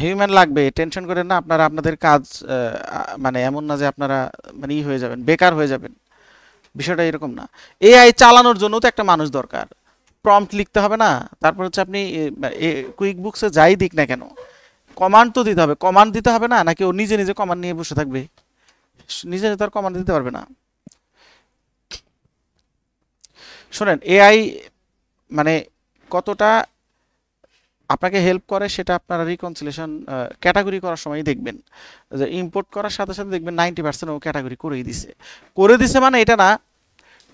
Human লাগবে, tension করেন না। আপনারা আপনাদের কাজ মানে এমন না যে আপনারা মানে হয়ে যাবেন, বেকার হয়ে যাবেন, বিষয়টা এরকম না। এআই চালানোর জন্য তো একটা মানুষ দরকার, প্রম্পট লিখতে হবে না? তারপর হচ্ছে আপনি কুইক বুকসে যাই দিক না কেন, কমান্ড তো দিতে হবে। কমান্ড দিতে হবে না, নাকি ও নিজে নিজে কমান্ড নিয়ে বসে থাকবে? নিজে নিজে তো আর কমান্ড দিতে পারবে না। শোনেন, এআই মানে কতটা আপনাকে হেল্প করে সেটা আপনারা রিকনসিলেশন ক্যাটাগরি করার সময় দেখবেন, যে ইম্পোর্ট করার সাথে সাথে দেখবেন 90% ও ক্যাটাগরি করেই দিছে। করে দিছে মানে এটা না,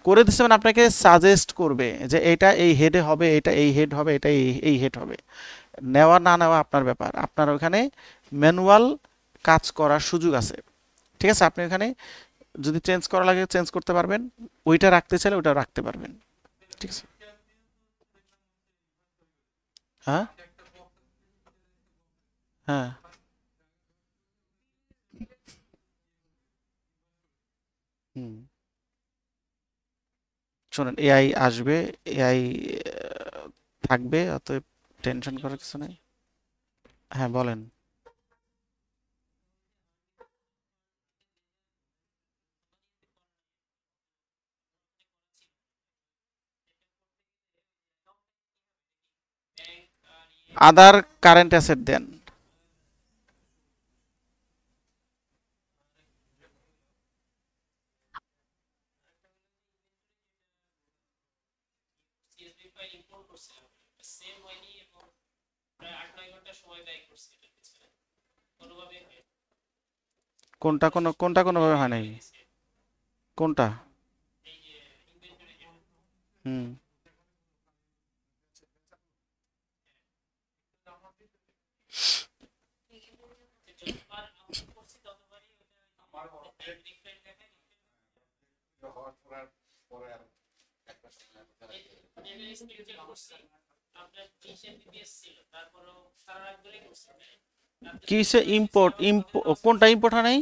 করে দিছে মানে আপনাকে সাজেস্ট করবে যে এটা এই হেডে হবে, এটা এই হেড হবে, এটা এই হেড হবে। নেওয়া না নেওয়া আপনার ব্যাপার। আপনার ওখানে ম্যানুয়াল কাজ করার সুযোগ আছে, ঠিক আছে? আপনি ওখানে যদি চেঞ্জ করা লাগে চেঞ্জ করতে পারবেন, ওইটা রাখতে চাইলে ওইটা রাখতে পারবেন, ঠিক আছে? হ্যাঁ, হ্যাঁ। হুম। শোনেন, এআই আসবে, এআই থাকবে, অতএব টেনশন করার কিছু নেই। হ্যাঁ, বলেন। আদার কারেন্ট অ্যাসেট দেন। কোনটা কোনোভাবে হয় নাই? কোনটা? হুম। কিসে ইম্পোর্ট? কোনটা ইম্পোর্ট হয় নাই?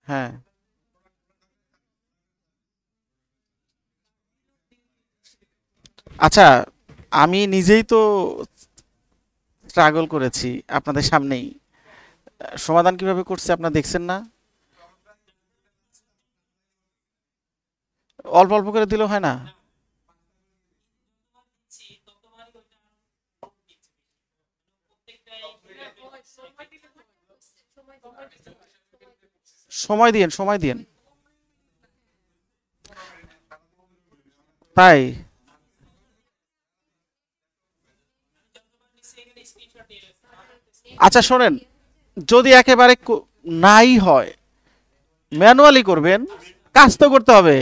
হ্যাঁ। আচ্ছা, আমি নিজেই তো স্ট্রাগল করেছি আপনাদের সামনেই। সমাধান কিভাবে করছি আপনারা দেখছেন না? অল্প অল্প করে দিলেও হয় না? সময় দিন, সময় দিন। তাই? আচ্ছা শোনেন, যদি একেবারে নাই হয়, ম্যানুয়ালি করবেন। কাজ তো করতে হবে,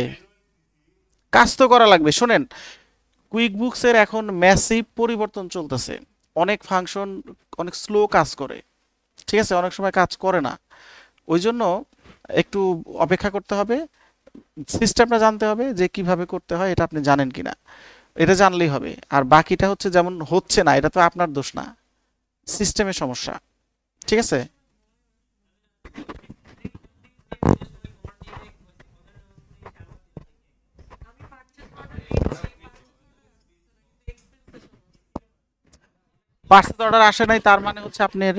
কাজ তো করা লাগবে। শোনেন, কুইক বুকসের এখন ম্যাসিভ পরিবর্তন চলতেছে। অনেক ফাংশন অনেক স্লো কাজ করে, ঠিক আছে? অনেক সময় কাজ করে না। ওই জন্য একটু অপেক্ষা করতে হবে। সিস্টেমটা জানতে হবে যে কিভাবে করতে হয়, এটা আপনি জানেন কিনা, এটা জানলেই হবে। আর বাকিটা হচ্ছে যেমন হচ্ছে না, এটা তো আপনার দোষ না, সিস্টেমের সমস্যা, ঠিক আছে? পার্সেল অর্ডার আসে নাই তার মানে হচ্ছে আপনার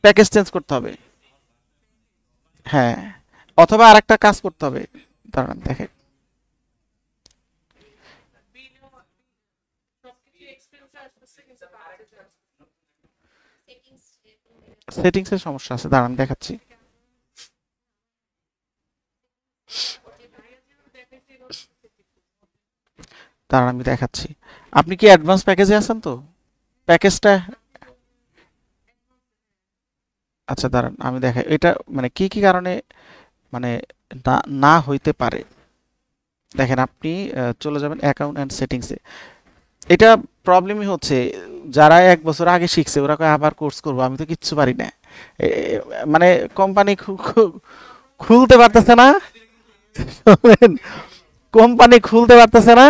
প্যাকেজ চেঞ্জ করতে হবে। হ্যাঁ, অথবা আরেকটা কাজ করতে হবে। দাঁড়ান দেখেন, সেটিংস এর সমস্যা আছে, দাঁড়ান দেখাচ্ছি। দাঁড়ান আমি দেখাচ্ছি। আপনি কি অ্যাডভান্স প্যাকেজে আছেন তো? প্যাকেজটা, আচ্ছা দাঁড়ান আমি দেখাই এটা, মানে কি কি কারণে মানে না না হইতে পারে। দেখেন, আপনি চলে যাবেন অ্যাকাউন্ট অ্যান্ড সেটিংসে। এটা প্রবলেমই হচ্ছে, যারা 1 বছর আগে শিখছে ওরা কয় আবার কোর্স করবো, আমি তো কিচ্ছু পারি না। মানে কোম্পানি খুলতে পারতেছে না। শোনেন, কোম্পানি খুলতে পারতেছে না,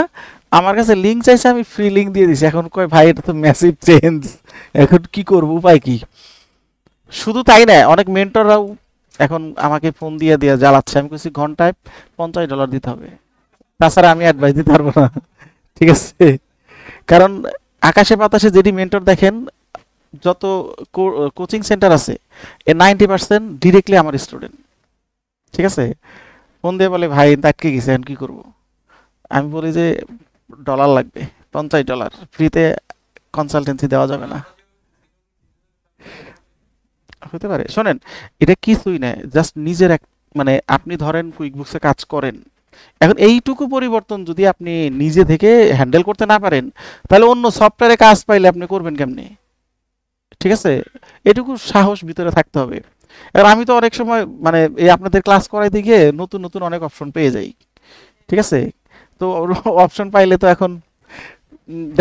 আমার কাছে লিঙ্ক চাইছে, আমি ফ্রি লিঙ্ক দিয়ে দিছি। এখন কয় ভাই এটা তো ম্যাসিভ চেঞ্জ, এখন কি করব, উপায় কি? শুধু তাই না, অনেক মেন্টররাও এখন আমাকে ফোন দিয়ে দিয়ে জ্বালাচ্ছে। আমি বলছি ঘন্টায় $50 দিতে হবে, তাছাড়া আমি অ্যাডভাইস দিতে পারবো না, ঠিক আছে? কারণ আকাশে বাতাসে যেটি মেন্টর দেখেন, যত কোচিং সেন্টার আছে এর 90% ডিরেক্টলি আমার স্টুডেন্ট। ঠিক আছে, ফোন দিয়ে বলে ভাই আটকে গেছে এখন কি করব। আমি বলি যে ডলার লাগবে, $50, ফ্রিতে কনসালটেন্সি দেওয়া যাবে না। হতে পারে, শোনেন, এটা কিছুই না, জাস্ট নিজের এক, মানে আপনি ধরেন কুইক বুকসে কাজ করেন, এখন এইটুকু পরিবর্তন যদি আপনি নিজে থেকে হ্যান্ডেল করতে না পারেন, তাহলে অন্য সফটওয়্যারে কাজ পাইলে আপনি করবেন কেমনে? ঠিক আছে, এটুকু সাহস ভিতরে থাকতে হবে। এবার আমি তো অনেক সময় মানে এই আপনাদের ক্লাস করাইতে গিয়ে নতুন নতুন অনেক অপশন পেয়ে যাই। ঠিক আছে, তো অপশন পাইলে তো এখন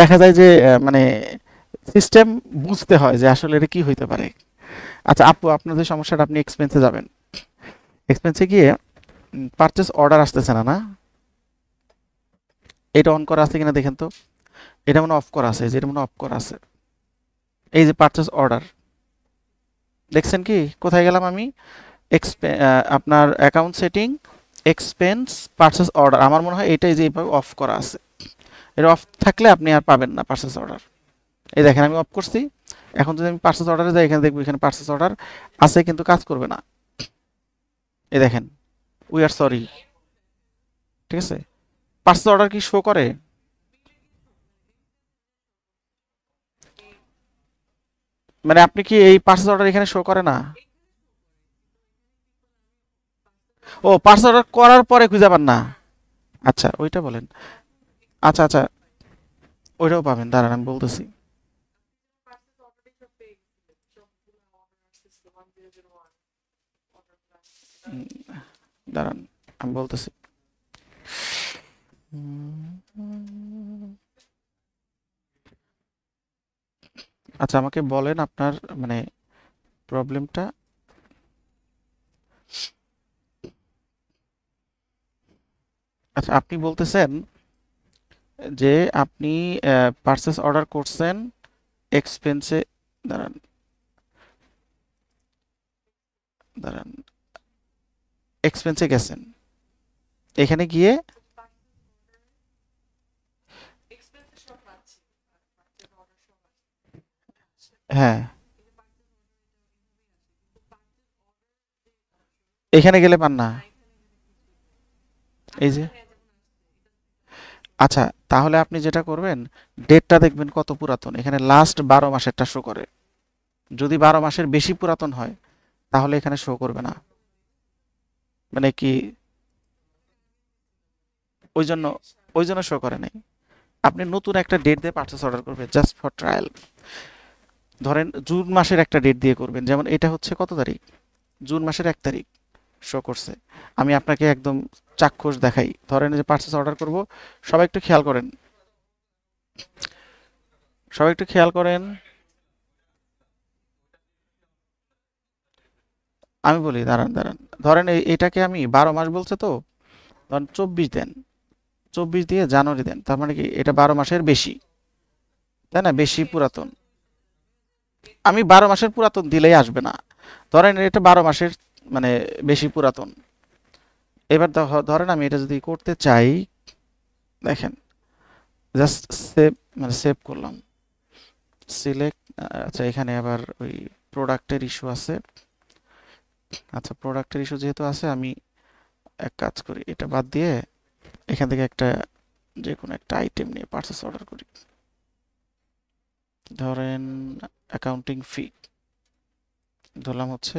দেখা যায় যে মানে সিস্টেম বুঝতে হয় যে আসলে এটা কি হইতে পারে। আচ্ছা আপু, আপনাদের সমস্যাটা, আপনি এক্সপেন্সে যাবেন, এক্সপেন্সে গিয়ে পারচেস অর্ডার আসতেছে না, না এটা অন করা আছে কিনা দেখেন তো। এটা মনে অফ করা আছে, যেটা মনে অফ করা আছে, এই যে পারচেস অর্ডার, দেখছেন কি কোথায় গেলাম আমি? আপনার account setting, expense, purchase order, আমার মনে হয় এইটাই যে এইভাবে অফ করা আছে। এটা অফ থাকলে আপনি আর পাবেন না পারচেস অর্ডার। এই দেখেন আমি অফ করছি, এখন যদি আমি পারচেস অর্ডারে যাই, এখানে দেখবো এখানে পারচেস অর্ডার আছে কিন্তু কাজ করবে না। এই দেখেন, উই আর সরি। ঠিক আছে, পারচেস অর্ডার কি শো করে? মানে আপনি কি এই পারচেস অর্ডার এখানে শো করে না? ও, পারচেস অর্ডার করার পরে খুঁজে পান না? আচ্ছা ওইটা বলেন। আচ্ছা আচ্ছা, ওইটাও পাবেন, দাঁড়ান আমি বলতেছি। উম, দাঁড়ান আমি বলতেছি। আচ্ছা আমাকে বলেন আপনার মানে প্রবলেমটা। আচ্ছা আপনি বলতেছেন যে আপনি পার্সেস অর্ডার করছেন এক্সপেন্সে, দাঁড়ান দাঁড়ান, এক্সপেন্সে গেছেন, এখানে গিয়ে, হ্যাঁ এখানে গেলে পান না, এই যে। আচ্ছা তাহলে আপনি যেটা করবেন, ডেটটা দেখবেন কত পুরাতন, এখানে লাস্ট 12 মাসেরটা শো করে। যদি 12 মাসের বেশি পুরাতন হয় তাহলে এখানে শো করবে না। মানে কি, ওই জন্য, ওই জন্য শো করে নাই। আপনি নতুন একটা ডেট দিয়ে পারচেস অর্ডার করবেন জাস্ট ফর ট্রায়াল। ধরেন জুন মাসের একটা ডেট দিয়ে করবেন, যেমন এটা হচ্ছে কত তারিখ, জুন মাসের 1 তারিখ শো করছে। আমি আপনাকে একদম চাক্ষুষ দেখাই, ধরেন যে পারচেস অর্ডার করব, সবাই একটু খেয়াল করেন, সবাই একটু খেয়াল করেন। আমি বলি, দাঁড়ান দাঁড়ান, ধরেন এটাকে আমি 12 মাস বলছে তো, ধরেন 24 দেন, 24 দিয়ে জানুয়ারি দেন, তার মানে কি এটা 12 মাসের বেশি, তাই না, বেশি পুরাতন। আমি 12 মাসের পুরাতন দিলেই আসবে না, ধরেন এটা 12 মাসের মানে বেশি পুরাতন। এবার ধরেন আমি এটা যদি করতে চাই, দেখেন জাস্ট সেভ, মানে সেভ করলাম, সিলেক্ট। আচ্ছা এখানে আবার ওই প্রোডাক্টের ইস্যু আছে। আচ্ছা প্রোডাক্টের ইস্যু যেহেতু আছে, আমি এক কাজ করি, এটা বাদ দিয়ে এখান থেকে একটা যে কোনো একটা আইটেম নিয়ে পারচেস অর্ডার করি। ধরেন অ্যাকাউন্টিং ফি ধরলাম হচ্ছে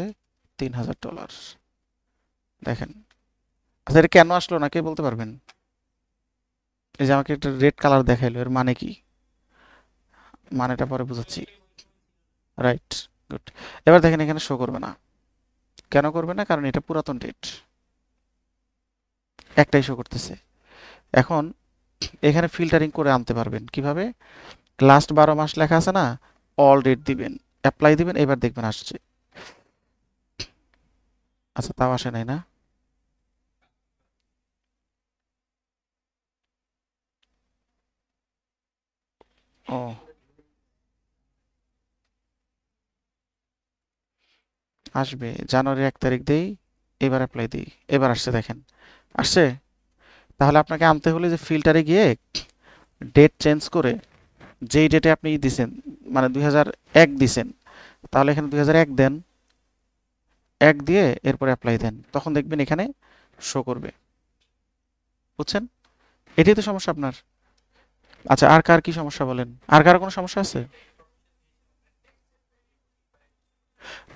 $3000। দেখেন, আচ্ছা এটা কেন আসলো না কে বলতে পারবেন? এই যে আমাকে একটা রেড কালার দেখাইলো, এর মানে কি? মানেটা পরে বুঝাচ্ছি। Right, good. এবার দেখেন এখানে শো করবে না, কেন করবে না? কারণ এটা পুরাতন ডেট, একটাই শো করতেছে। এখন এখানে ফিল্টারিং করে আনতে পারবেন কিভাবে? লাস্ট 12 মাস লেখা আছে না, অল ডেট দিবেন, অ্যাপ্লাই দিবেন, এবার দেখবেন আসছে। আচ্ছা তাও আসে নাই না? ও আসবে, জানুয়ারির 1 তারিখ দেই, এবার অ্যাপ্লাই দিই, এবার আসছে, দেখেন আসছে। তাহলে আপনাকে আনতে হলে যে ফিল্টারে গিয়ে ডেট চেঞ্জ করে যেই ডেটে আপনি দিছেন, মানে 2001 দিছেন, তাহলে এখানে 2001 দেন, 1 দিয়ে এরপরে অ্যাপ্লাই দেন, তখন দেখবেন এখানে শো করবে। বুঝছেন? এটাই তো সমস্যা আপনার। আচ্ছা, আর কার কি সমস্যা বলেন? আর কার কোনো সমস্যা আছে?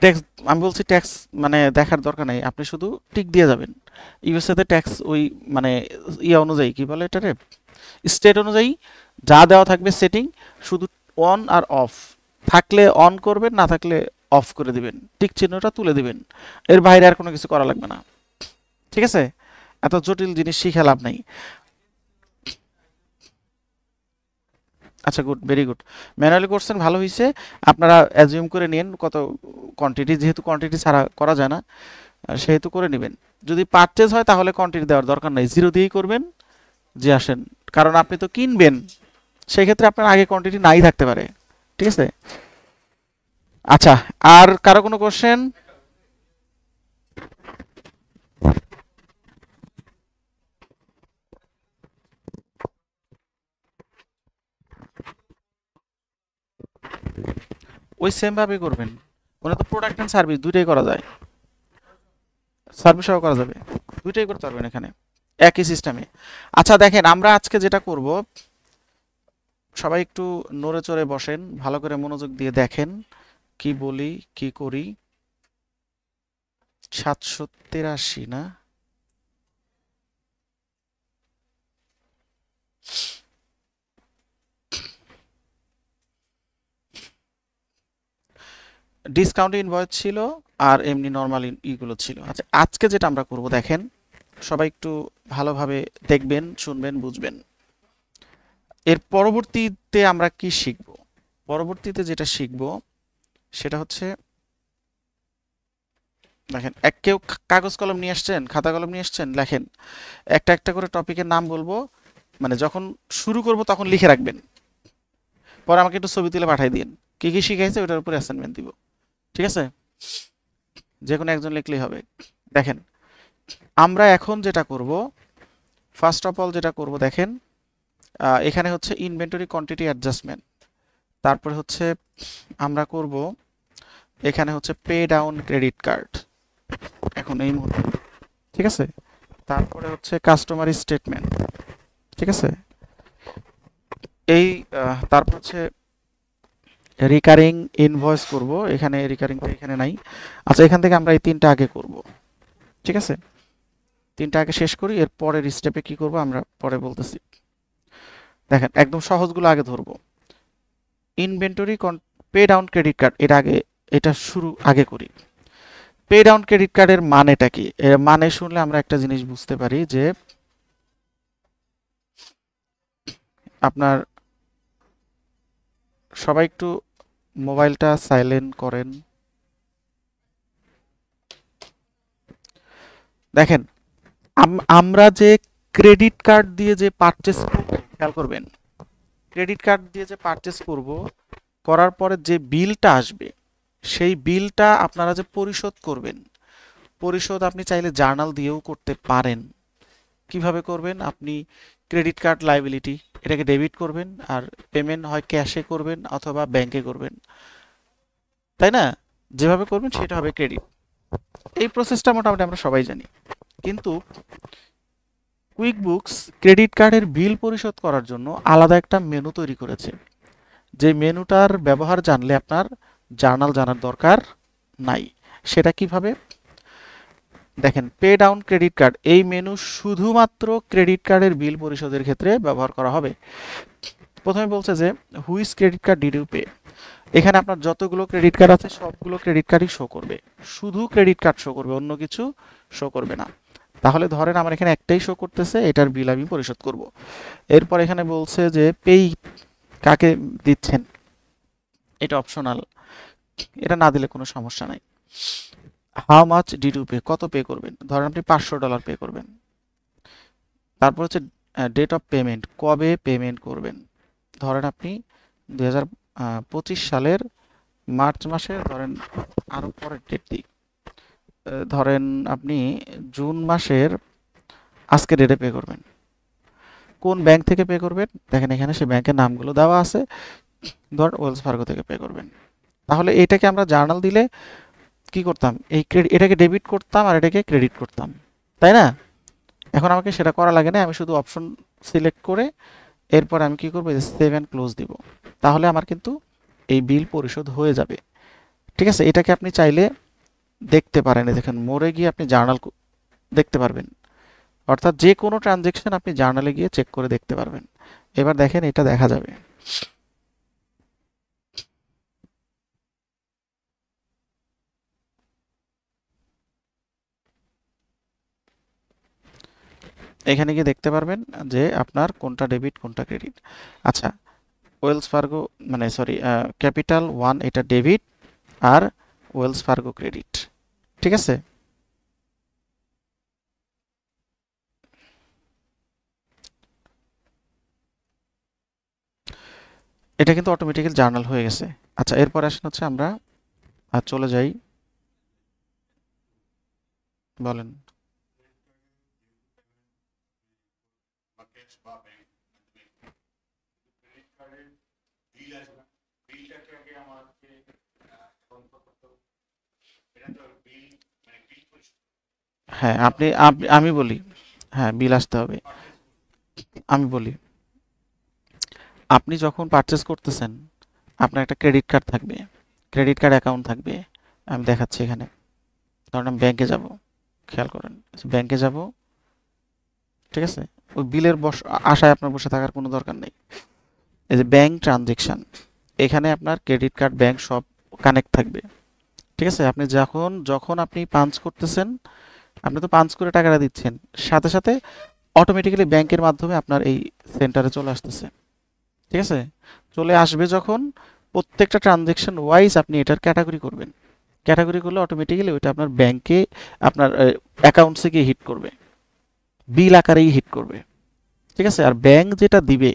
ট্যাক্স, আমি বলছি ট্যাক্স মানে দেখার দরকার নাই, আপনি শুধু টিক দিয়ে যাবেন। ইউএসএ তে ট্যাক্স ওই মানে ইয়া অনুযায়ী, কি বলে এটারে, স্টেট অনুযায়ী যা দেওয়া থাকবে সেটিং, শুধু অন আর অফ থাকলে অন করবেন, না থাকলে অফ করে দিবেন, টিক চিহ্নটা তুলে দিবেন। এর বাইরে আর কোনো কিছু করা লাগবে না। ঠিক আছে? এত জটিল জিনিস শিখে লাভ নাই। আচ্ছা, গুড, ভেরি গুড। ম্যানুয়ালি করছেন, ভালো হয়েছে। আপনারা অ্যাজিউম করে নিন কত কোয়ান্টিটি, যেহেতু কোয়ান্টিটি ছাড়া করা যায় না, সেহেতু করে নেবেন। যদি পারচেজ হয় তাহলে কোয়ান্টিটি দেওয়ার দরকার নাই, জিরো দিয়েই করবেন, যে আসেন। কারণ আপনি তো কিনবেন, সেই ক্ষেত্রে আপনার আগে কোয়ান্টিটি নাই থাকতে পারে। ঠিক আছে? আচ্ছা, আর কারো কোনো কোশ্চেন? ওই সেম ভাবে করবেন। ওটা তো প্রোডাক্ট এন্ড সার্ভিস দুইটাই করা যায়, সার্ভিসও করা যাবে, দুইটাই করতে পারবেন এখানে একই সিস্টেমে। আচ্ছা দেখেন, আমরা আজকে যেটা করব, সবাই একটু নড়ে চড়ে বসেন, ভালো করে মনোযোগ দিয়ে দেখেন কি বলি কি করি। 783 না? ডিসকাউন্ট ইনভয়েস ছিল, আর এমনি নর্মাল ইগুলো ছিল। আচ্ছা, আজকে যেটা আমরা করব দেখেন, সবাই একটু ভালোভাবে দেখবেন, শুনবেন, বুঝবেন। এর পরবর্তীতে আমরা কি শিখব? পরবর্তীতে যেটা শিখব সেটা হচ্ছে, দেখেন, কেউ কাগজ কলম নিয়ে আসছেন, খাতা কলম নিয়ে আসছেন, লেখেন। একটা একটা করে টপিকের নাম বলবো, মানে যখন শুরু করব তখন লিখে রাখবেন, পরে আমাকে একটু ছবি তুলে পাঠিয়ে দিন, কি কি শিখাইছে ওটার উপরে অ্যাসাইনমেন্ট দিব। ঠিক আছে? যে কোনো একজন লিখলেই হবে। দেখেন, আমরা এখন যেটা করব, ফার্স্ট অফ অল যেটা করব দেখেন, এখানে হচ্ছে ইনভেন্টরি কোয়ান্টিটি অ্যাডজাস্টমেন্ট, তারপরে হচ্ছে আমরা করব এখানে হচ্ছে পে ডাউন ক্রেডিট কার্ড এখন এই মুহূর্তে। ঠিক আছে? তারপরে হচ্ছে কাস্টমার স্টেটমেন্ট। ঠিক আছে? এই তারপর হচ্ছে রিকারিং ইনভয়েস করব, এখানে রিকারিংটা এখানে নাই। আচ্ছা, এখান থেকে আমরা এই তিনটা আগে করব। ঠিক আছে? তিনটা আগে শেষ করি, এর পরের স্টেপে কি করব আমরা পরে বলতেছি। দেখেন, একদম সহজগুলো আগে ধরবো। Inventory pay down credit card, এর আগে এটা শুরু আগে করি। পে ডাউন ক্রেডিট কার্ডের মানেটা কি? এর মানে শুনলে আমরা একটা জিনিস বুঝতে পারি যে আপনার, সবাই একটু মোবাইলটা সাইলেন্ট করেন। দেখেন, আমরা যে ক্রেডিট কার্ড দিয়ে যে পারচেস করব, খেয়াল করবেন, ক্রেডিট কার্ড দিয়ে যে পারচেস করব, করার পরে যে বিলটা আসবে, সেই বিলটা আপনারা যে পরিশোধ করবেন, পরিশোধ আপনি চাইলে জার্নাল দিয়েও করতে পারেন। কিভাবে করবেন? আপনি ক্রেডিট কার্ড লাইবিলিটি, এটাকে ডেবিট করবেন, আর পেমেন্ট হয় ক্যাশে করবেন অথবা ব্যাংকে করবেন, তাই না? যেভাবে করবেন সেটা হবে ক্রেডিট। এই প্রসেসটা মোটামুটি আমরা সবাই জানি। কিন্তু কুইক বুকস ক্রেডিট কার্ডের বিল পরিশোধ করার জন্য আলাদা একটা মেনু তৈরি করেছে, যে মেনুটার ব্যবহার জানলে আপনার জার্নাল জানার দরকার নাই। সেটা কিভাবে? দেখেন, পে ডাউন ক্রেডিট কার্ড, এই মেনু শুধুমাত্র ক্রেডিট কার্ডের বিল পরিশোধের ক্ষেত্রে ব্যবহার করা হবে। প্রথমে বলছে যে which credit card did you pay, এখানে আপনার যতগুলো ক্রেডিট কার্ড আছে সবগুলো ক্রেডিট কার্ডই শো করবে, শুধু ক্রেডিট কার্ড শো করবে, অন্য কিছু শো করবে না। তাহলে ধরেন আমার এখানে একটাই শো করতেছে, এটার বিল আমি পরিশোধ করব। এরপর এখানে বলছে যে পেই কাকে দিচ্ছেন, এটা অপশনাল, এটা না দিলে কোনো সমস্যা নাই। How much did you pay, কত পে করবেন, ধরেন আপনি $500 পে করবেন। তারপর হচ্ছে ডেট অফ পেমেন্ট, কবে পেমেন্ট করবেন, ধরেন আপনি 2025 সালের মার্চ মাসের, ধরেন আরো পরের ডেট দিই, ধরেন আপনি জুন মাসের আজকে ডেটে পে করবেন। কোন ব্যাংক থেকে পে করবেন, দেখেন এখানে সেই ব্যাংকের নামগুলো দেওয়া আছে। ধর ওয়েলস ফার্গো থেকে পে করবেন। তাহলে এটাকে আমরা জার্নাল দিলে কি করতাম, এটাকে ডেবিট করতাম আর এটাকে ক্রেডিট করতাম, তাই না? এখন আমাকে সেটা করা লাগে না, আমি শুধু অপশন সিলেক্ট করে এরপর আমি কি করবো, সেভ অ্যান্ড ক্লোজ দিব। তাহলে আমার কিন্তু এই বিল পরিশোধ হয়ে যাবে। ঠিক আছে, এটাকে আপনি চাইলে দেখতে পারেন, দেখেন মোড়ে গিয়ে আপনি জার্নাল দেখতে পারবেন, অর্থাৎ যে কোনো ট্রানজেকশন আপনি জার্নালে গিয়ে চেক করে দেখতে পারবেন। এবার দেখেন এটা দেখা যাবে। এখানে গিয়ে দেখতে পারবেন যে আপনার কোনটা ডেবিট কোনটা ক্রেডিট। আচ্ছা, ওয়েলস ফার্গো মানে সরি ক্যাপিটাল ওয়ান এটা ডেবিট আর ওয়েলস ফার্গো ক্রেডিট। ঠিক আছে, এটা কিন্তু অটোমেটিক্যালি জার্নাল হয়ে গেছে। আচ্ছা, এরপর আসেন হচ্ছে আমরা চলে যাই, বলেন। হ্যাঁ, আমি বলি, হ্যাঁ বিল আসতে হবে। আমি বলি, আপনি যখন পারচেস করতেছেন আপনার একটা ক্রেডিট কার্ড থাকবে, ক্রেডিট কার্ড অ্যাকাউন্ট থাকবে। আমি দেখাচ্ছি এখানে, কারণ আমি ব্যাংকে যাব, খেয়াল করেন, ব্যাংকে যাব। ঠিক আছে, ওই বিলের আশায় আপনার বসে থাকার কোনো দরকার নেই। এই যে ব্যাংক ট্রানজেকশন, এখানে আপনার ক্রেডিট কার্ড ব্যাংক সব কানেক্ট থাকবে। ঠিক আছে, আপনি যখন যখন আপনি পাঞ্চ করতেছেন, আপনি তো পাঞ্চ করে টাকাটা দিচ্ছেন, সাথে সাথে অটোমেটিক্যালি ব্যাংকের মাধ্যমে আপনার এই সেন্টারে চলে আসতেছে। ঠিক আছে, চলে আসবে যখন প্রত্যেকটা ট্রানজেকশন ওয়াইজ আপনি এটার ক্যাটাগরি করবেন। ক্যাটাগরি করলে অটোমেটিক্যালি ওইটা আপনার ব্যাংকে আপনার অ্যাকাউন্টসে গিয়ে হিট করবে, বিল আকারেই হিট করবে। ঠিক আছে, আর ব্যাংক যেটা দিবে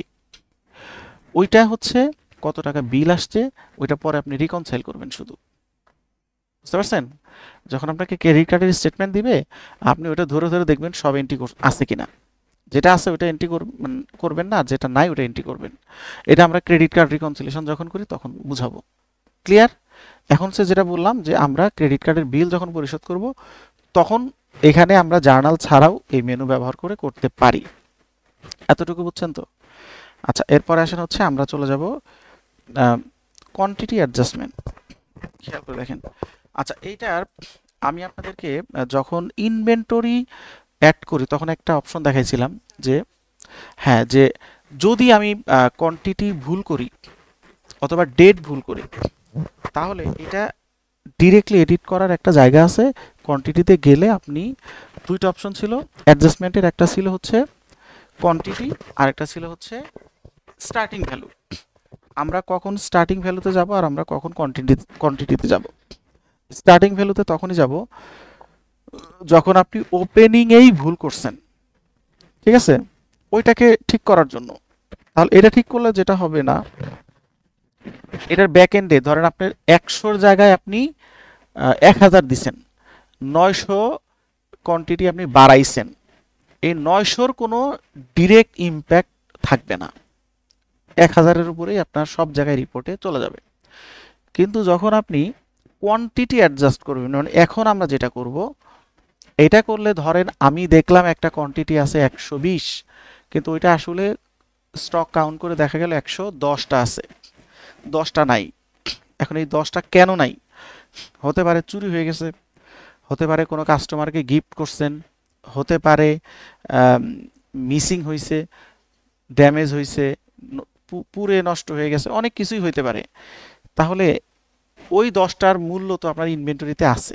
ওইটা হচ্ছে কত টাকা বিল আসছে, ওইটা পরে আপনি রিকনসাইল করবেন শুধু। বুঝতে পারছেন? যখন আপনাকে ক্রেডিট কার্ডের স্টেটমেন্ট দিবে, আপনি ওটা ধরে ধরে দেখবেন সব এন্ট্রি আছে কিনা। যেটা আছে ওটা এন্ট্রি করবেন না, আর যেটা নাই ওটা এন্ট্রি করবেন। এটা আমরা ক্রেডিট কার্ড রিকনসিলেশন যখন করি তখন বুঝাবো। ক্লিয়ার? এখন সে যেটা বললাম যে আমরা ক্রেডিট কার্ডের বিল যখন পরিশোধ করব তখন এখানে আমরা জার্নাল ছাড়াও এই মেনু ব্যবহার করে করতে পারি। এতটুকু বুঝছেন তো? আচ্ছা, এরপরে আসেন হচ্ছে আমরা চলে যাব কোয়ান্টিটি অ্যাডজাস্টমেন্ট। খেয়াল করে দেখেন। আচ্ছা, এইটার আমি আপনাদেরকে যখন ইনভেন্টরি অ্যাড করি তখন একটা অপশন দেখাইছিলাম যে হ্যাঁ, যে যদি আমি কোয়ান্টিটি ভুল করি অথবা ডেট ভুল করি, তাহলে এটা ডিরেক্টলি এডিট করার একটা জায়গা আছে। কোয়ান্টিটিতে গেলে আপনি দুইটা অপশন ছিল অ্যাডজাস্টমেন্টের, একটা ছিল হচ্ছে কোয়ান্টিটি আর একটা ছিল হচ্ছে স্টার্টিং ভ্যালু। আমরা কখন স্টার্টিং ভ্যালুতে যাব আর আমরা কখন কোয়ান্টিটিতে যাব। স্টার্টিং ভ্যালুতে তখনই যাব যখন আপনি ওপেনিংয়েই ভুল করছেন। ঠিক আছে, ওইটাকে ঠিক করার জন্য। তাহলে এটা ঠিক করলে যেটা হবে না, এটার ব্যাক এন্ডে ধরেন আপনার 100-র জায়গায় আপনি 1000 দিছেন, 900 কোয়ান্টিটি আপনি বাড়াইছেন, এই 900-র কোনো ডিরেক্ট ইম্প্যাক্ট থাকবে না, 1000-এর উপরেই আপনার সব জায়গায় রিপোর্টে চলে যাবে। কিন্তু যখন আপনি কোয়ান্টিটি অ্যাডজাস্ট করবেন, মানে এখন আমরা যেটা করব, এটা করলে ধরেন আমি দেখলাম একটা কোয়ান্টিটি আছে 120, কিন্তু ওইটা আসলে স্টক কাউন্ট করে দেখা গেল 110টা আছে, 10টা নাই। এখন এই 10টা কেন নাই? হতে পারে চুরি হয়ে গেছে, হতে পারে কোনো কাস্টমারকে গিফট করছেন, হতে পারে মিসিং হয়েছে, ড্যামেজ হয়েছে, পুরে নষ্ট হয়ে গেছে, অনেক কিছুই হইতে পারে। তাহলে ওই 10টার মূল্য তো আপনার ইনভেন্টরিতে আছে।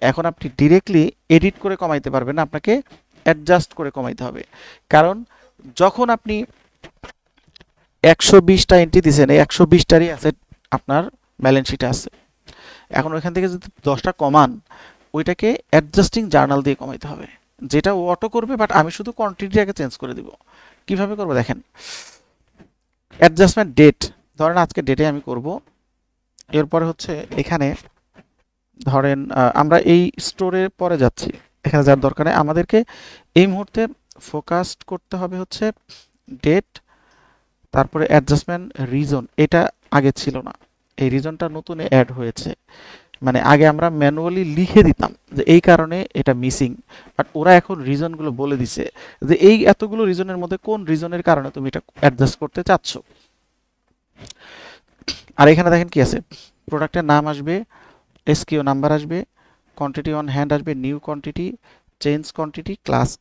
এখন আপনি ডিরেক্টলি এডিট করে কমাইতে পারবেন না, আপনাকে অ্যাডজাস্ট করে কমাইতে হবে। কারণ যখন আপনি 120টা এন্ট্রি দিয়েছেন, এই 120টারই অ্যাসেট আপনার ব্যালেন্স শিটে আছে। এখন ওইখান থেকে যদি 10টা কমান, ওইটাকে অ্যাডজাস্টিং জার্নাল দিয়ে কমাইতে হবে, যেটা ও অটো করবে, বাট আমি শুধু কোয়ান্টিটিটাকে চেঞ্জ করে দিব। কিভাবে করবো দেখেন, অ্যাডজাস্টমেন্ট ডেট, ধরেন আজকে ডেটে আমি করব। এরপরে হচ্ছে এখানে ধরেন আমরা এই স্টোরের পরে যাচ্ছি, এখানে যার দরকার নেই, আমাদেরকে এই মুহূর্তে ফোকাসড করতে হবে হচ্ছে ডেট, তারপরে অ্যাডজাস্টমেন্ট রিজন, এটা আগে ছিল না, এই রিজনটা নতুন অ্যাড হয়েছে। মানে আগে আমরা ম্যানুয়ালি লিখে দিতাম যে এই কারণে এটা মিসিং, বাট ওরা এখন রিজনগুলো বলে দিছে যে এই এতগুলো রিজনের মধ্যে কোন রিজনের কারণে তুমি এটা অ্যাডজাস্ট করতে চাচ্ছ। আর এখানে দেখেন কি আছে, প্রোডাক্টের নাম আসবে, এসকিউ নাম্বার আসবে, কোয়ান্টিটি অন হ্যান্ড আসবে, নিউ কোয়ান্টিটি, চেঞ্জ কোয়ান্টিটি,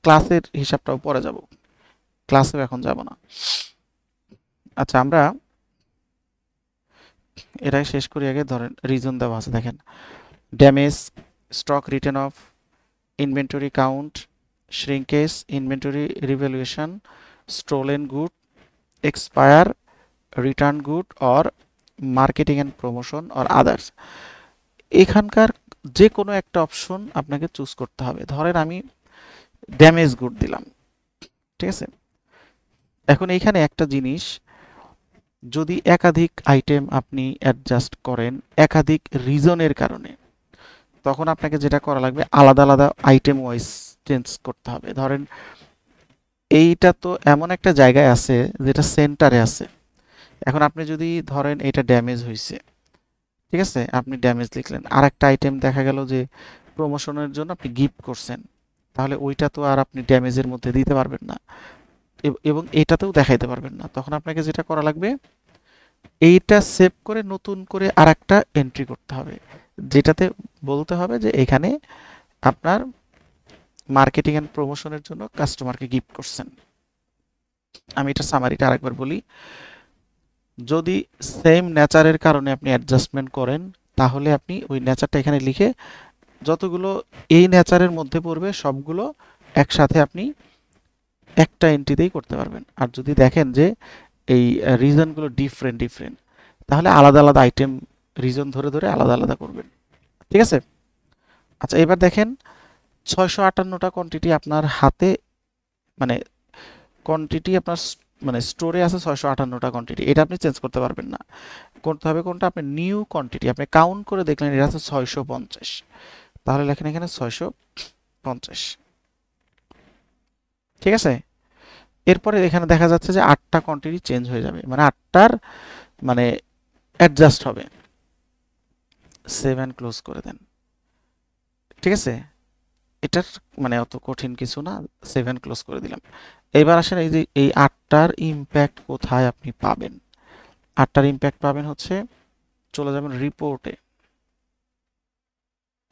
ক্লাসের হিসাবটাও পরে যাব, ক্লাসেও এখন যাব না। আচ্ছা আমরা এটা শেষ করি আগে। ধরেন রিজন দেওয়া আছে, দেখেন damage, stock return of, inventory count, shrinkage, inventory revaluation, stolen good, expire, return good or marketing and promotion or others. এখানকার যে কোনো একটা অপশন আপনাকে চুজ করতে হবে। ধরেন আমি ড্যামেজ গুড দিলাম, ঠিক আছে। এখন এইখানে একটা জিনিস, যদি একাধিক আইটেম আপনি অ্যাডজাস্ট করেন একাধিক রিজনের কারণে, তখন আপনাকে যেটা করা লাগবে আলাদা আলাদা আইটেম ওয়াইজ চেঞ্জ করতে হবে। ধরেন এইটা তো এমন একটা জায়গায় আছে যেটা সেন্টারে আছে, এখন আপনি যদি ধরেন এটা ড্যামেজ হয়েছে, ঠিক আছে, আপনি ড্যামেজ লিখলেন, আর একটা আইটেম দেখা গেল যে প্রমোশনের জন্য আপনি গিফট করছেন, তাহলে ওইটা তো আর আপনি ড্যামেজের মধ্যে দিতে পারবেন না, এবং এটাতেও দেখাইতে পারবেন না। তখন আপনাকে যেটা করা লাগবে, এইটা সেভ করে নতুন করে আর একটা এন্ট্রি করতে হবে, যেটাতে বলতে হবে যে এখানে আপনার মার্কেটিং অ্যান্ড প্রমোশনের জন্য কাস্টমারকে গিফট করছেন। আমি এটা সামারিটা আরেকবার বলি, যদি সেম নেচারের কারণে আপনি অ্যাডজাস্টমেন্ট করেন, তাহলে আপনি ওই নেচারটা এখানে লিখে যতগুলো এই নেচারের মধ্যে পড়বে সবগুলো একসাথে আপনি একটা এন্ট্রিতেই করতে পারবেন। আর যদি দেখেন যে এই রিজনগুলো ডিফারেন্ট ডিফারেন্ট, তাহলে আলাদা আলাদা আইটেম রিজন ধরে ধরে আলাদা আলাদা করবেন, ঠিক আছে। আচ্ছা এবার দেখেন 658টা কোয়ান্টিটি আপনার হাতে, মানে কোয়ান্টিটি আপনার মানে স্টোরে আছে 658টা কোয়ান্টিটি, এটা আপনি চেঞ্জ করতে পারবেন না। করতে হবে কোনটা, আপনি নিউ কোয়ান্টিটি, আপনি কাউন্ট করে দেখলেন এটা আছে 650, তাহলে লেখেন এখানে 650, ঠিক আছে। এরপরে এখানে দেখা যাচ্ছে যে 8টা কোয়ান্টিটি চেঞ্জ হয়ে যাবে, মানে 8টার মানে অ্যাডজাস্ট হবে, 7 ক্লোজ করে দেন, ঠিক আছে। এটার মানে অত কঠিন কিছু না, 7 ক্লোজ করে দিলাম। এবার আসেন এই যে এই 8টার ইম্প্যাক্ট কোথায় আপনি পাবেন। 8টার ইম্প্যাক্ট পাবেন হচ্ছে, চলে যাবেন রিপোর্টে,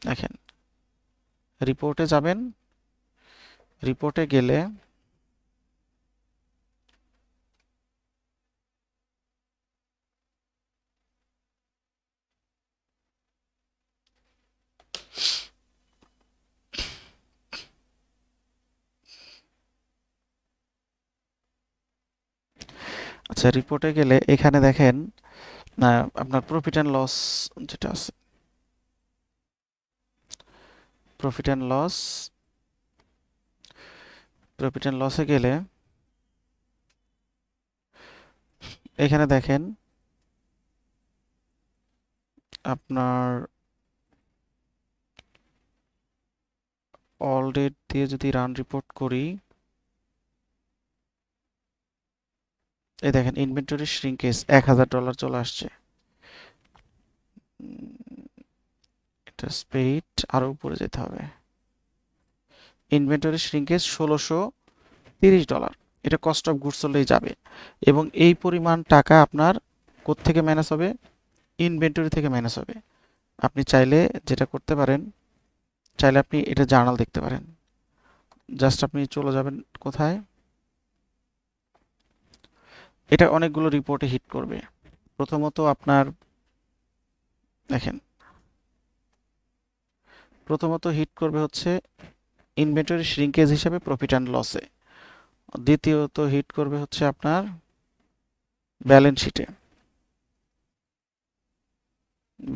দেখেন রিপোর্টে যাবেন, রিপোর্টে গেলে আচ্ছা রিপোর্টে গেলে এখানে দেখেন আপনার প্রফিট অ্যান্ড লস যেটা আছে, profit and loss, profit and লসে গেলে এখানে দেখেন আপনার অল ডেট দিয়ে যদি রান রিপোর্ট করি, এই দেখেন ইনভেন্টরি শ্রিঙ্কেজ $1000 চলে আসছে। এটা স্পেড আরো উপরে যেতে হবে, ইনভেন্টরি শ্রিঙ্কেজ $1630, এটা কস্ট অফ গুডস হলেই যাবে। এবং এই পরিমাণ টাকা আপনার কোত্থেকে ম্যানেজ হবে, ইনভেন্টরি থেকে ম্যানেজ হবে। আপনি চাইলে যেটা করতে পারেন, চাইলে আপনি এটা জার্নাল দেখতে পারেন, জাস্ট আপনি চলে যাবেন কোথায়, এটা অনেকগুলো রিপোর্টে হিট করবে। প্রথমত আপনার দেখেন, প্রথমত হিট করবে হচ্ছে ইনভেন্টরি শ্রিঙ্কেজ হিসাবে প্রফিট অ্যান্ড লসে, দ্বিতীয়ত হিট করবে হচ্ছে আপনার ব্যালেন্স শিটে,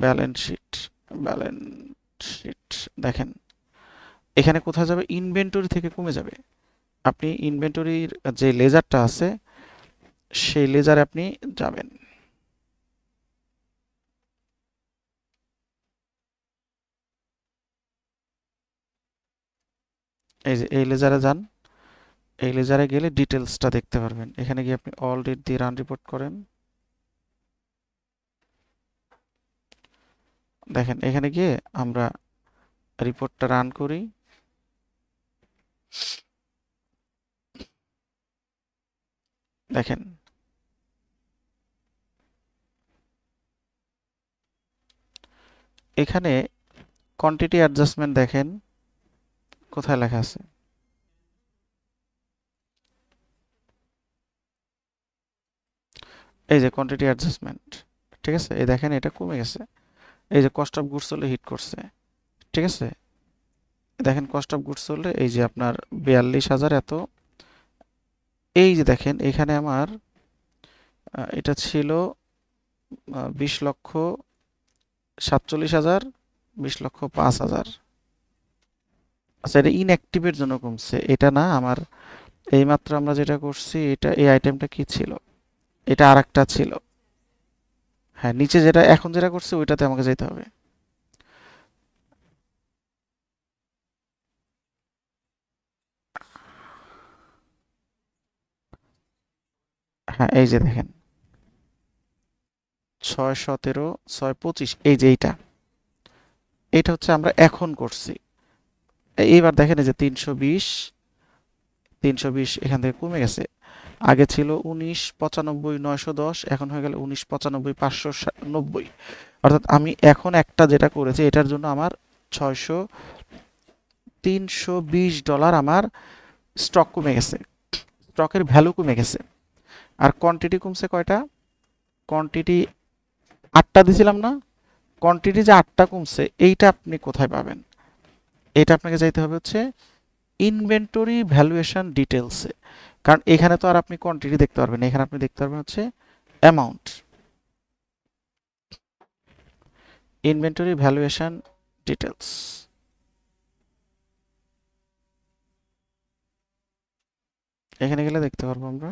ব্যালেন্স শিট, ব্যালেন্স শিট দেখেন এখানে কোথায় যাবে, ইনভেন্টরি থেকে কমে যাবে। আপনি ইনভেন্টরির যে লেজারটা আছে সেই লেজারে আপনি যাবেন, এই যে এই লেজারে যান, এই লেজারে গেলে ডিটেলসটা দেখতে পারবেন। এখানে গিয়ে আপনি অল রিড দিয়ে রান রিপোর্ট করেন। দেখেন এখানে গিয়ে আমরা রিপোর্টটা রান করি। দেখেন এখানে কোয়ান্টিটি অ্যাডজাস্টমেন্ট দেখেন কোথায় লেখা আছে। এই যে কোয়ান্টিটি অ্যাডজাস্টমেন্ট, ঠিক আছে, এই দেখেন এটা কমে গেছে। এই যে কস্ট অফ গুডস হলে হিট করছে, ঠিক আছে, দেখেন কস্ট অফ গুডস হলে এই যে আপনার 42,000 এত। এই যে দেখেন এখানে আমার এটা ছিল 20,47,000, 20,05,000। আচ্ছা এটা ইনঅ্যাক্টিভের জন্য কমছে, এটা না আমার এইমাত্র আমরা যেটা করছি এটা এই আইটেমটা কি ছিল, এটা আরেকটা ছিল। হ্যাঁ নিচে যেটা এখন যেটা করছি ওইটাতে আমাকে যেতে হবে। হ্যাঁ এই যে দেখেন 617, 625, এই যে এইটা হচ্ছে আমরা এখন করছি। এইবার দেখেন এই যে 320, 320 এখান থেকে কমে গেছে। আগে ছিল 19,95,910, এখন হয়ে গেল 19,95,590। অর্থাৎ আমি এখন একটা যেটা করেছি এটার জন্য আমার 320 ডলার আমার স্টক কমে গেছে, স্টকের ভ্যালু কমে গেছে। আর কোয়ান্টিটি কমছে কয়টা, কোয়ান্টিটি 8টা দিছিলাম না, কোয়ান্টিটি যে 8টা কমছে এইটা আপনি কোথায় পাবেন, এটা আপনাকে যাইতে হবে হচ্ছে ইনভেন্টরি ভ্যালুয়েশন ডিটেলসে। কারণ এখানে তো আর আপনি কোয়ান্টিটি দেখতে পারবেন না, এখানে আপনি দেখতে পারবেন হচ্ছে অ্যামাউন্ট, ইনভেন্টরি ভ্যালুয়েশন ডিটেলস। এখানে গেলে দেখতে পারবো আমরা।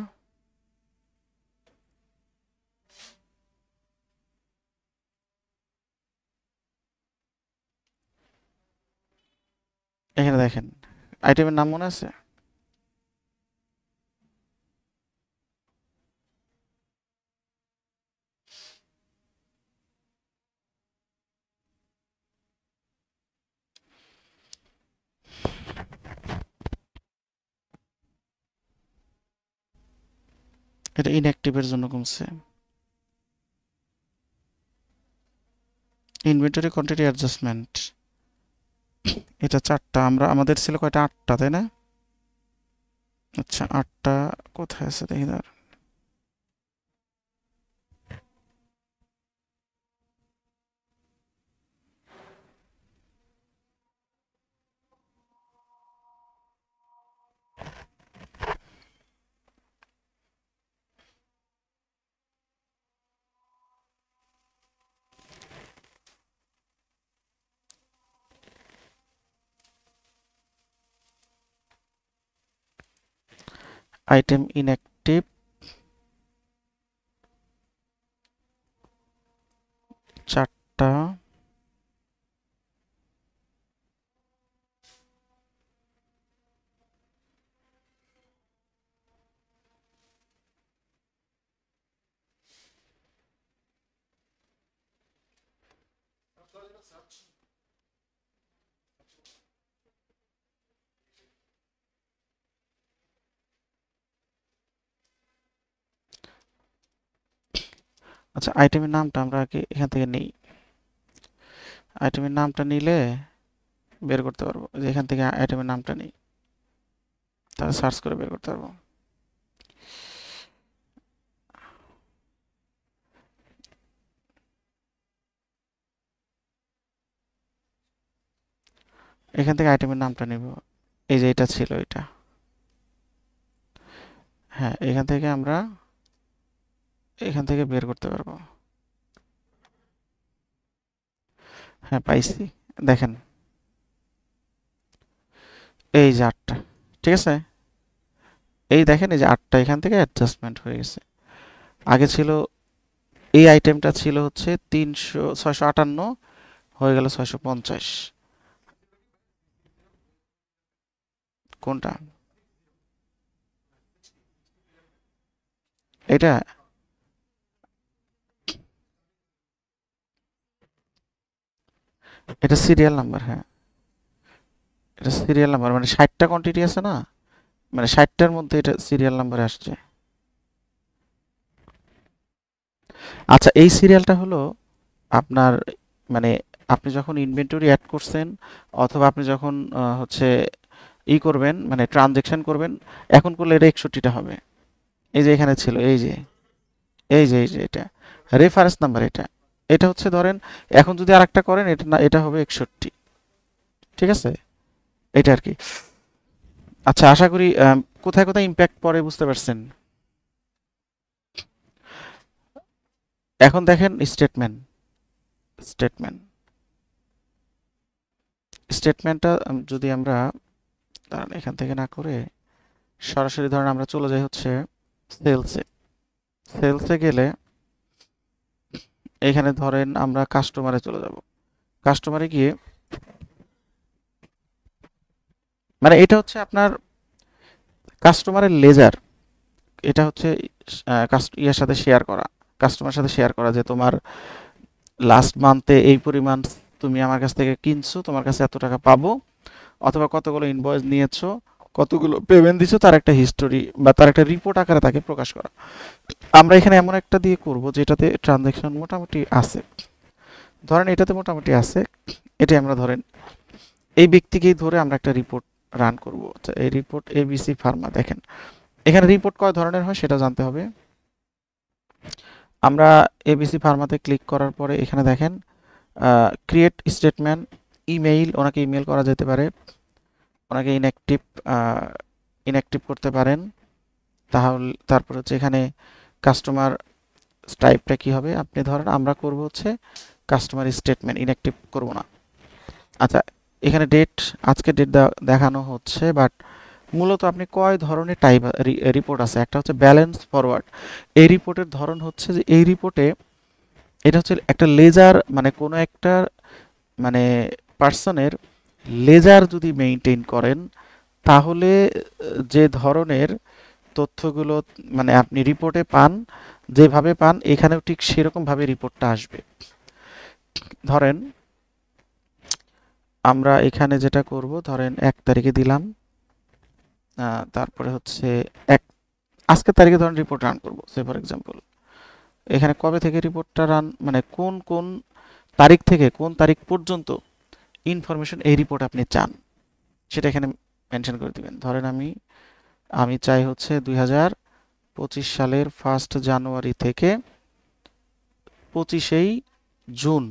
এখানে দেখেন আইটেমের নাম মনে আছে, এটা ইনঅ্যাক্টিভের জন্য কমছে। ইনভেন্টরি কোয়ান্টিটি অ্যাডজাস্টমেন্ট, এটা 4টা, আমাদের ছিল কয়টা, 8টা তাই না? আচ্ছা 8টা কোথায় আছে দেখি দাঁড়ান। আইটেম ইনঅ্যাক্টিভ 4টা। আচ্ছা আইটেমের নামটা আমরা আগে এখান থেকে নিই, আইটেমের নামটা নিলে বের করতে পারবো, যে এখান থেকে আইটেমের নামটা নিই তাহলে সার্চ করে বের করতে পারবো। এখান থেকে আইটেমের নামটা নিব, এই যে এটা ছিল এটা। হ্যাঁ এখান থেকে বের করতে পারবো। হ্যাঁ পাইছি, দেখেন এই যে 8টা, ঠিক আছে, এই দেখেন এই যে 8টা এখান থেকে অ্যাডজাস্টমেন্ট হয়ে গেছে। আগে ছিল এই আইটেমটা ছিল হচ্ছে 658, হয়ে গেল 650। কোনটা? এটা এটা সিরিয়াল নাম্বার, হ্যাঁ এটা সিরিয়াল নাম্বার, মানে 60টা কোয়ান্টিটি আছে না, মানে 60টার মধ্যে এটা সিরিয়াল নাম্বারে আসছে। আচ্ছা এই সিরিয়ালটা হলো আপনার, মানে আপনি যখন ইনভেন্টরি অ্যাড করছেন অথবা আপনি যখন হচ্ছে করবেন মানে ট্রানজেকশন করবেন, এখন করলে এটা 61টা হবে। এই যে এখানে ছিল, এই যে এটা রেফারেন্স নাম্বার, এটা এটা হচ্ছে ধরেন এখন যদি আরেকটা করেন এটা না, এটা হবে 61। ঠিক আছে, এটা আর কি। আচ্ছা আশা করি কোথায় কোথায় ইম্প্যাক্ট পড়ে বুঝতে পারছেন। এখন দেখেন স্টেটমেন্ট, স্টেটমেন্ট স্টেটমেন্টটা যদি আমরা দাঁড়ান এখান থেকে না করে সরাসরি ধরেন আমরা চলে যাই হচ্ছে সেলসে। সেলসে গেলে এখানে ধরেন আমরা কাস্টমারে চলে যাব। কাস্টমারে গিয়ে মানে এটা হচ্ছে আপনার কাস্টমারের লেজার, এটা হচ্ছে ইয়ার সাথে শেয়ার করা, কাস্টমারের সাথে শেয়ার করা যে তোমার লাস্ট মান্থে এই পরিমাণ তুমি আমার কাছ থেকে কিনছো, তোমার কাছে এত টাকা পাবো, অথবা কতগুলো ইনভয়েস নিয়েছো, কতগুলো পেমেন্ট দিছো, তার একটা হিস্টোরি বা তার একটা রিপোর্ট আকারে তাকে প্রকাশ করা। আমরা এখানে এমন একটা দিয়ে করব যেটাতে ট্রানজ্যাকশন মোটামুটি আছে, ধরেন এটাতে মোটামুটি আছে, এটাই আমরা ধরেন এই ব্যক্তিকেই ধরে আমরা একটা রিপোর্ট রান করব। আচ্ছা, এই রিপোর্ট এবিসি ফার্মা, দেখেন এখানে রিপোর্ট কয় ধরনের হয় সেটা জানতে হবে। আমরা এবিসি ফার্মাতে ক্লিক করার পরে এখানে দেখেন ক্রিয়েট স্টেটমেন্ট, ইমেইল, ওনাকে ইমেল করা যেতে পারে, ওনাকে ইনঅ্যাক্টিভ ইনঅ্যাক্টিভ করতে পারেন। তাহলে তারপর হচ্ছে এখানে কাস্টমার টাইপটা কি হবে, আপনি ধরেন আমরা করব হচ্ছে কাস্টমার স্টেটমেন্ট, ইনঅ্যাক্টিভ করব না। আচ্ছা এখানে ডেট, আজকে ডেট দেখানো হচ্ছে, বাট মূলত আপনি কয় ধরনের টাইপ রিপোর্ট আছে, একটা হচ্ছে ব্যালেন্স ফরওয়ার্ড। এই রিপোর্টের ধরন হচ্ছে যে এই রিপোর্টে এটা হচ্ছে একটা লেজার, মানে কোনো একটা মানে পার্সনের লেজার যদি মেইনটেইন করেন তাহলে যে ধরনের তথ্যগুলো মানে আপনি রিপোর্টে পান, যেভাবে পান এখানেও ঠিক সেরকমভাবে রিপোর্টটা আসবে। ধরেন আমরা এখানে যেটা করব, ধরেন 1 তারিখে দিলাম, তারপরে হচ্ছে এক আজকের তারিখে ধরেন রিপোর্ট রান করব, সে ফর এক্সাম্পল এখানে কবে থেকে রিপোর্টটা রান, মানে কোন কোন তারিখ থেকে কোন তারিখ পর্যন্ত ইনফরমেশন এই রিপোর্ট আপনি চান সেটা এখানে মেনশন করে দিবেন। ধরেন আমি আমি চাই হচ্ছে 2025 সালের 1 জানুয়ারি থেকে 25 জুন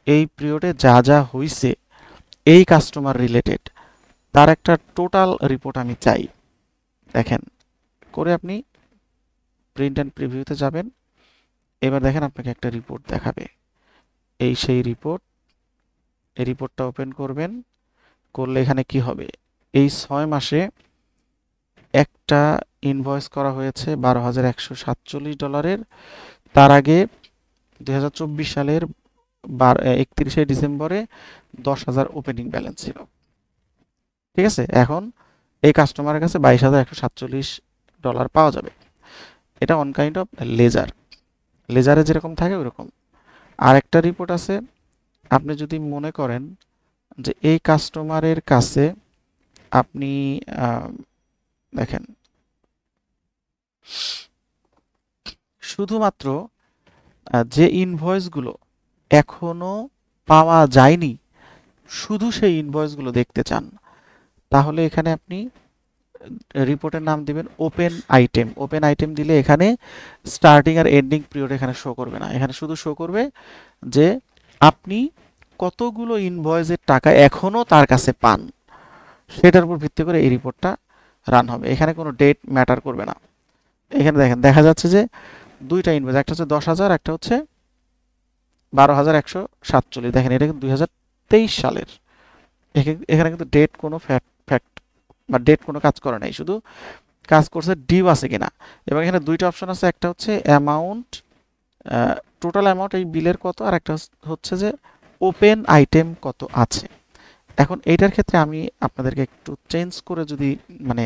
এই পিরিয়ডে যা যা হয়েছে এই কাস্টমার রিলেটেড তার একটা টোটাল রিপোর্ট আমি চাই। দেখেন করে আপনি প্রিন্ট অ্যান্ড প্রিভিউতে যাবেন, এবার দেখেন আপনাকে একটা রিপোর্ট দেখাবে, এই সেই রিপোর্ট। এই রিপোর্টটা ওপেন করবেন, করলে এখানে কি হবে, এই 6 মাসে একটা ইনভয়েস করা হয়েছে $12,147, তার আগে 2024 সালের 31শে ডিসেম্বরে 10,000 ওপেনিং ব্যালেন্স ছিল। ঠিক আছে, এখন এই কাস্টমারের কাছে $22,147 পাওয়া যাবে। এটা অন কাইন্ড অফ লেজার, লেজারে যেরকম থাকে ওরকম। আর একটা রিপোর্ট আছে, আপনি যদি মনে করেন যে এই কাস্টমারের কাছে আপনি দেখেন শুধুমাত্র যে ইনভয়েসগুলো এখনো পাওয়া যায়নি শুধু সেই ইনভয়েসগুলো দেখতে চান, তাহলে এখানে আপনি রিপোর্টের নাম দিবেন ওপেন আইটেম। ওপেন আইটেম দিলে এখানে স্টার্টিং আর এন্ডিং পিরিয়ড এখানে শো করবে না, এখানে শুধু শো করবে যে আপনি কতগুলো ইনভয়েসের টাকা এখনো তার কাছে পান, সেটার উপর ভিত্তি করে এই রিপোর্টটা রান হবে। এখানে কোনো ডেট ম্যাটার করবে না। এখানে দেখেন দেখা যাচ্ছে যে দুইটা ইনভয়েস, একটা হচ্ছে 10,000, একটা হচ্ছে 12,147। দেখেন এটা কিন্তু 2023 সালের, এখানে কিন্তু ডেট কোনো ফ্যাক্ট বা ডেট কোনো কাজ করে নাই, শুধু কাজ করছে ডিউ আছে কিনা। এবং এখানে দুইটা অপশন আছে, একটা হচ্ছে অ্যামাউন্ট, টোটাল অ্যামাউন্ট এই বিলের কত, আর একটা হচ্ছে যে ওপেন আইটেম কত আছে। এখন এইটার ক্ষেত্রে আমি আপনাদেরকে একটু চেঞ্জ করে যদি মানে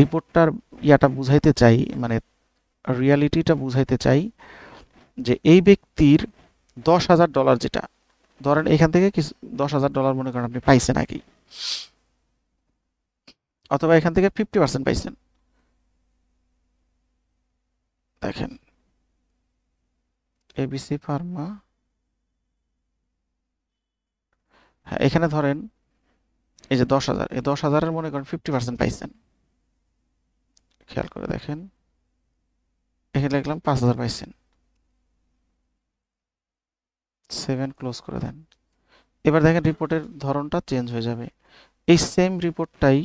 রিপোর্টটার ইয়াটা বুঝাইতে চাই, মানে রিয়ালিটিটা বুঝাইতে চাই যে এই ব্যক্তির $10,000 যেটা ধরেন এখান থেকে কিছু $10,000 মনে করেন আপনি পাইছেন নাকি, অথবা এখান থেকে 50% পাইছেন। দেখেন এবিসি ফার্মা, হ্যাঁ এখানে ধরেন এই যে 10,000, এই 10,000-এর মনে করেন 50% পাইছেন। খেয়াল করে দেখেন এখানে লিখলাম 5,000 পাইছেন, 7 ক্লোজ করে দেন। এবার দেখেন রিপোর্টের ধরনটা চেঞ্জ হয়ে যাবে। এই সেম রিপোর্টটাই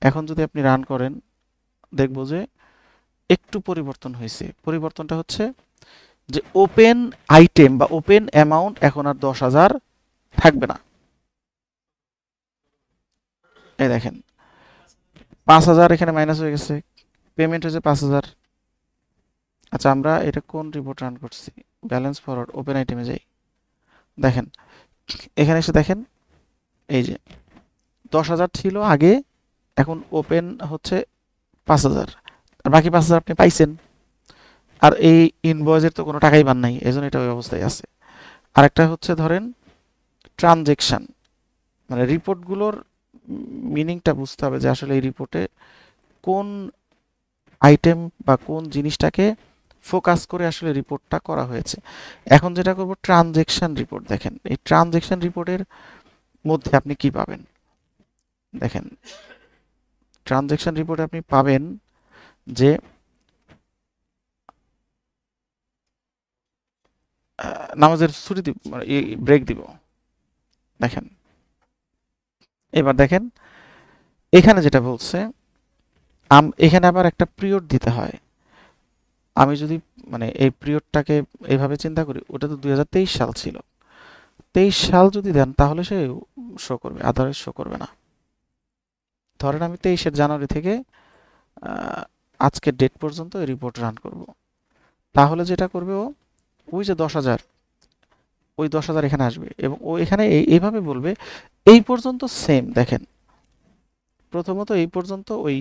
এখন যদি আপনি রান করেন দেখবো যে একটু পরিবর্তন হয়েছে। পরিবর্তনটা হচ্ছে যে ওপেন আইটেম বা ওপেন অ্যামাউন্ট এখন আর 10,000 থাকবে না। এই দেখেন 5,000 এখানে মাইনাস হয়ে গেছে, পেমেন্ট হয়েছে 5,000। আচ্ছা আমরা এটা কোন রিপোর্ট রান করছি, ব্যালেন্স ফরওয়ার্ড, ওপেন আইটেমে যাই। দেখেন এখানে এসে দেখেন এই যে 10,000 ছিল আগে, এখন ওপেন হচ্ছে 5,000, আর বাকি 5,000 আপনি পাইছেন। আর এই ইনভয়েসের তো কোনো টাকাই পান নাই, এজন্য এটা ওই অবস্থায় আছে। আরেকটা হচ্ছে ধরেন ট্রানজেকশন, মানে রিপোর্টগুলোর মিনিংটা বুঝতে হবে যে আসলে এই রিপোর্টে কোন আইটেম বা কোন জিনিসটাকে ফোকাস করে আসলে রিপোর্টটা করা হয়েছে। এখন যেটা করব ট্রানজেকশন রিপোর্ট। দেখেন এই ট্রানজেকশন রিপোর্টের মধ্যে আপনি কি পাবেন, দেখেন ট্রানজেকশন রিপোর্টে আপনি পাবেন যে নামাজের ছুটি দিব, ব্রেক দিব। দেখেন এবার দেখেন এখানে যেটা বলছে এখানে আবার একটা পিরিয়ড দিতে হয়। আমি যদি মানে এই পিরিয়ডটাকে এইভাবে চিন্তা করি, ওটা তো 2023 সাল ছিল, 23 সাল যদি দেন তাহলে সে শো করবে, আদারওয়াইজ শো করবে না। ধরেন আমি 23 জানুয়ারি থেকে আজকের ডেট পর্যন্ত এই রিপোর্ট রান করব, তাহলে যেটা করবে ও ওই যে 10,000, ওই 10,000 এখানে আসবে এবং ও এখানে এইভাবে বলবে এই পর্যন্ত সেম। দেখেন প্রথমত এই পর্যন্ত ওই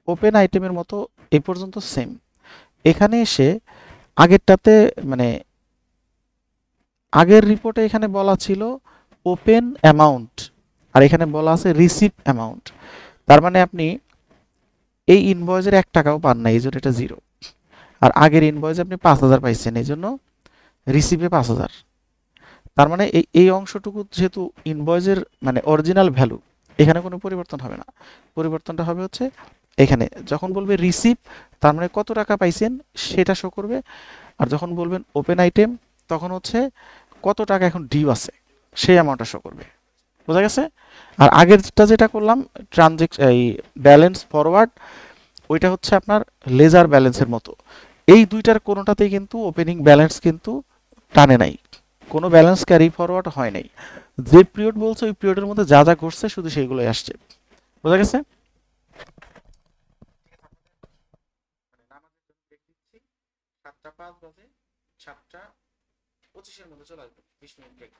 ওপেন আইটেমের মতো এই পর্যন্ত সেম। এখানে এসে আগেরটাতে মানে আগের রিপোর্টে এখানে বলা ছিল ওপেন অ্যামাউন্ট, আর এখানে বলা আছে রিসিভ অ্যামাউন্ট। তার মানে আপনি এই ইনভয়েসের 1 টাকাও পান না, এই জন্য এটা জিরো। আর আগের ইনভয়েসে আপনি 5,000 পাইছেন, এই জন্য রিসিভে 5,000। তার মানে এই অংশটুকু যেহেতু ইনভয়েসের মানে অরিজিনাল ভ্যালু, এখানে কোনো পরিবর্তন হবে না। পরিবর্তনটা হবে হচ্ছে এখানে যখন বলবে রিসিভ, তার মানে কত টাকা পাইছেন সেটা শো করবে। আর যখন বলবেন ওপেন আইটেম, তখন হচ্ছে কত টাকা এখন ডিউ আছে সেই অ্যামাউন্টটা শো করবে। বোঝা গেছে? আর আগেরটা যেটা করলাম এই ব্যালেন্স ফরওয়ার্ড, ওইটা হচ্ছে আপনার লেজার ব্যালেন্সের মতো। এই দুইটার কোনোটাতেই কিন্তু ওপেনিং ব্যালেন্স কিন্তু টানে নাই, কোনো ব্যালেন্স ক্যারি ফরওয়ার্ড হয় নাই। যে পিরিয়ড বলছে ওই পিরিয়ডের মধ্যে যা যা ঘটছে শুধু সেইগুলোই আসছে। বোঝা গেছে? 7:05 বাজে, 7:25 মধ্যে চলে আসবে, 20 মিনিট ব্রেক।